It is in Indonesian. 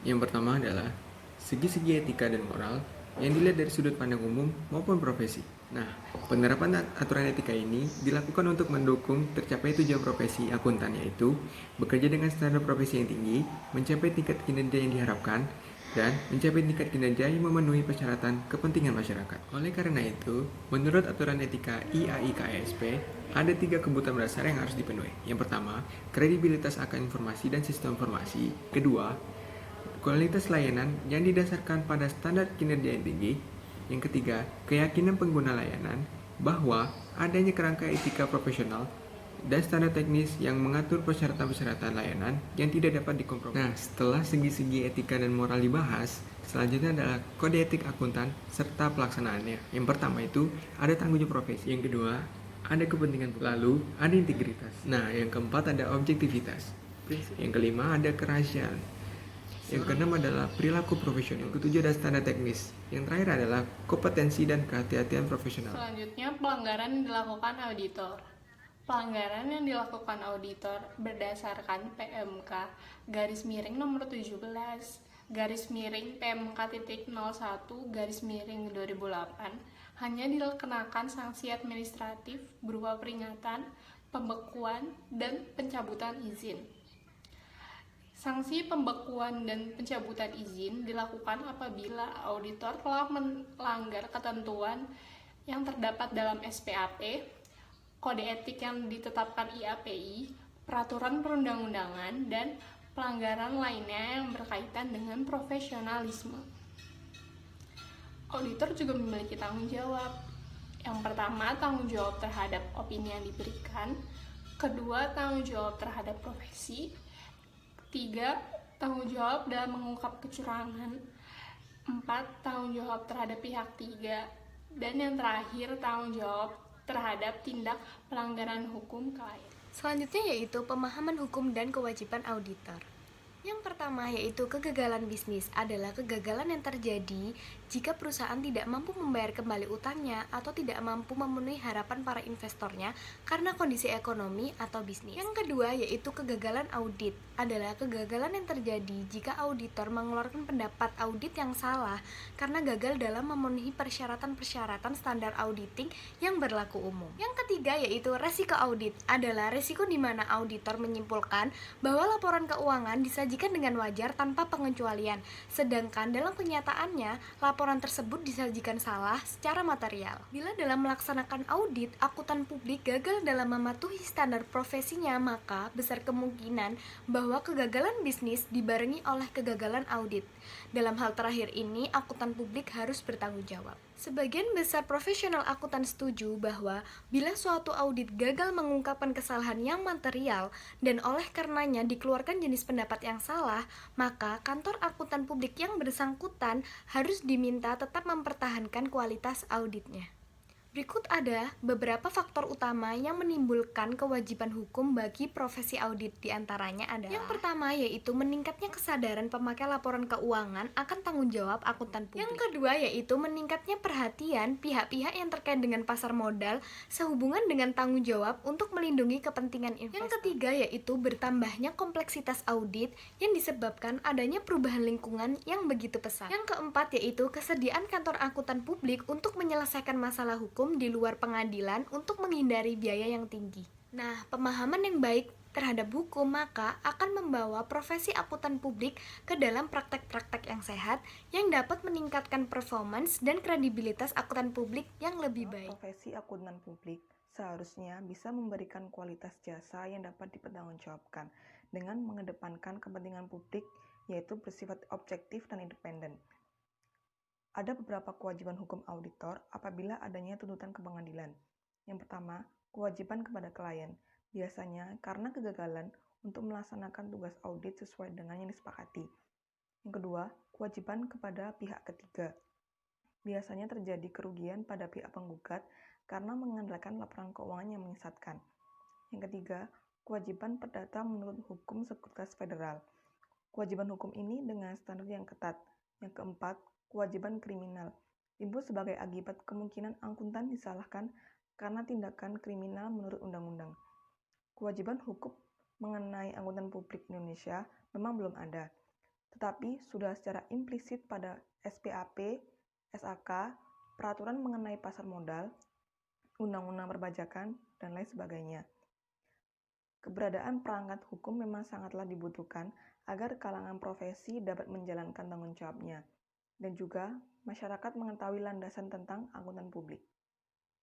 Yang pertama adalah segi-segi etika dan moral yang dilihat dari sudut pandang umum maupun profesi. Nah, penerapan aturan etika ini dilakukan untuk mendukung tercapai tujuan profesi akuntan, yaitu bekerja dengan standar profesi yang tinggi, mencapai tingkat kinerja yang diharapkan, dan mencapai tingkat kinerja yang memenuhi persyaratan kepentingan masyarakat. Oleh karena itu, menurut aturan etika IAIKSP, ada 3 kebutuhan dasar yang harus dipenuhi. Yang pertama, kredibilitas akan informasi dan sistem informasi. Kedua, kualitas layanan yang didasarkan pada standar kinerja yang tinggi. Yang ketiga, keyakinan pengguna layanan bahwa adanya kerangka etika profesional dan standar teknis yang mengatur persyaratan-persyaratan layanan yang tidak dapat dikompromi. Nah, setelah segi-segi etika dan moral dibahas, selanjutnya adalah kode etik akuntan serta pelaksanaannya. Yang pertama itu ada tanggung jawab profesi. Yang kedua, ada kepentingan. Lalu, ada integritas. Nah, yang keempat ada objektivitas. Yang kelima ada kerahasiaan. Yang keenam adalah perilaku profesional. Yang ketujuh adalah standar teknis. Yang terakhir adalah kompetensi dan kehati-hatian profesional. Selanjutnya, pelanggaran yang dilakukan auditor. Pelanggaran yang dilakukan auditor berdasarkan PMK garis miring nomor 17 garis miring PMK titik 01 garis miring 2008 hanya dikenakan sanksi administratif berupa peringatan, pembekuan, dan pencabutan izin. Sanksi pembekuan dan pencabutan izin dilakukan apabila auditor telah melanggar ketentuan yang terdapat dalam SPAP, kode etik yang ditetapkan IAPI, peraturan perundang-undangan, dan pelanggaran lainnya yang berkaitan dengan profesionalisme. Auditor juga memiliki tanggung jawab. Yang pertama, tanggung jawab terhadap opini yang diberikan. Kedua, tanggung jawab terhadap profesi. Tiga, tanggung jawab dalam mengungkap kecurangan. Empat, tanggung jawab terhadap pihak tiga. Dan yang terakhir, tanggung jawab terhadap tindak pelanggaran hukum klien. Selanjutnya yaitu pemahaman hukum dan kewajiban auditor. Yang pertama yaitu kegagalan bisnis adalah kegagalan yang terjadi jika perusahaan tidak mampu membayar kembali utangnya atau tidak mampu memenuhi harapan para investornya karena kondisi ekonomi atau bisnis. Yang kedua yaitu kegagalan audit adalah kegagalan yang terjadi jika auditor mengeluarkan pendapat audit yang salah karena gagal dalam memenuhi persyaratan-persyaratan standar auditing yang berlaku umum. Yang ketiga yaitu resiko audit adalah resiko di mana auditor menyimpulkan bahwa laporan keuangan disajikan dengan wajar tanpa pengecualian, sedangkan dalam kenyataannya laporan tersebut disajikan salah secara material. Bila dalam melaksanakan audit, akuntan publik gagal dalam mematuhi standar profesinya, maka besar kemungkinan bahwa kegagalan bisnis dibarengi oleh kegagalan audit. Dalam hal terakhir ini, akuntan publik harus bertanggung jawab. Sebagian besar profesional akuntan setuju bahwa bila suatu audit gagal mengungkapkan kesalahan yang material dan oleh karenanya dikeluarkan jenis pendapat yang salah, maka kantor akuntan publik yang bersangkutan harus diminta tetap mempertahankan kualitas auditnya. Berikut ada beberapa faktor utama yang menimbulkan kewajiban hukum bagi profesi audit. Di antaranya adalah yang pertama yaitu meningkatnya kesadaran pemakai laporan keuangan akan tanggung jawab akuntan publik. Yang kedua yaitu meningkatnya perhatian pihak-pihak yang terkait dengan pasar modal sehubungan dengan tanggung jawab untuk melindungi kepentingan investor. Yang ketiga yaitu bertambahnya kompleksitas audit yang disebabkan adanya perubahan lingkungan yang begitu pesat. Yang keempat yaitu kesediaan kantor akuntan publik untuk menyelesaikan masalah hukum di luar pengadilan untuk menghindari biaya yang tinggi. Nah, pemahaman yang baik terhadap hukum maka akan membawa profesi akuntan publik ke dalam praktek-praktek yang sehat yang dapat meningkatkan performance dan kredibilitas akuntan publik yang lebih baik. Profesi akuntan publik seharusnya bisa memberikan kualitas jasa yang dapat dipertanggungjawabkan dengan mengedepankan kepentingan publik, yaitu bersifat objektif dan independen. Ada beberapa kewajiban hukum auditor apabila adanya tuntutan ke pengadilan. Yang pertama, kewajiban kepada klien, biasanya karena kegagalan untuk melaksanakan tugas audit sesuai dengan yang disepakati. Yang kedua, kewajiban kepada pihak ketiga. Biasanya terjadi kerugian pada pihak penggugat karena mengandalkan laporan keuangan yang menyesatkan. Yang ketiga, kewajiban perdata menurut hukum sekuritas federal. Kewajiban hukum ini dengan standar yang ketat. Yang keempat, kewajiban kriminal, timbul sebagai akibat kemungkinan akuntan disalahkan karena tindakan kriminal menurut undang-undang. Kewajiban hukum mengenai akuntan publik Indonesia memang belum ada, tetapi sudah secara implisit pada SPAP, SAK, peraturan mengenai pasar modal, undang-undang perpajakan, dan lain sebagainya. Keberadaan perangkat hukum memang sangatlah dibutuhkan agar kalangan profesi dapat menjalankan tanggung jawabnya, dan juga masyarakat mengetahui landasan tentang akuntan publik.